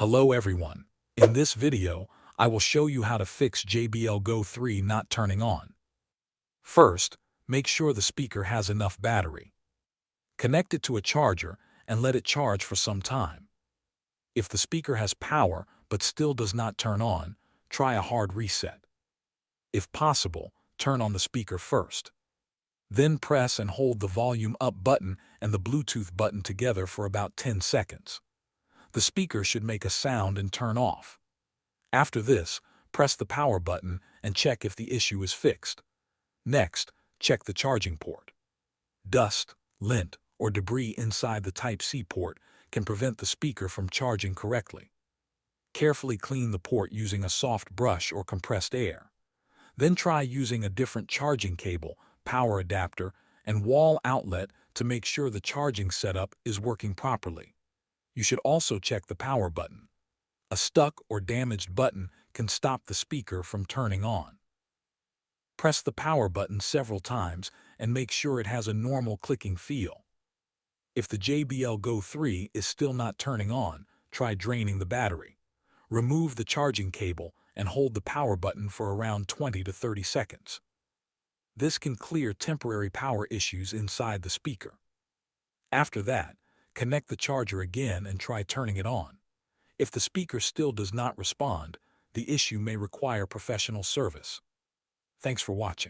Hello everyone. In this video, I will show you how to fix JBL Go 3 not turning on. First, make sure the speaker has enough battery. Connect it to a charger and let it charge for some time. If the speaker has power but still does not turn on, try a hard reset. If possible, turn on the speaker first. Then press and hold the volume up button and the Bluetooth button together for about 10 seconds. The speaker should make a sound and turn off. After this, press the power button and check if the issue is fixed. Next, check the charging port. Dust, lint, or debris inside the Type-C port can prevent the speaker from charging correctly. Carefully clean the port using a soft brush or compressed air. Then try using a different charging cable, power adapter, and wall outlet to make sure the charging setup is working properly. You should also check the power button. A stuck or damaged button can stop the speaker from turning on. Press the power button several times and make sure it has a normal clicking feel. If the JBL Go 3 is still not turning on, try draining the battery. Remove the charging cable and hold the power button for around 20 to 30 seconds. This can clear temporary power issues inside the speaker. After that, connect the charger again and try turning it on. If the speaker still does not respond, the issue may require professional service. Thanks for watching.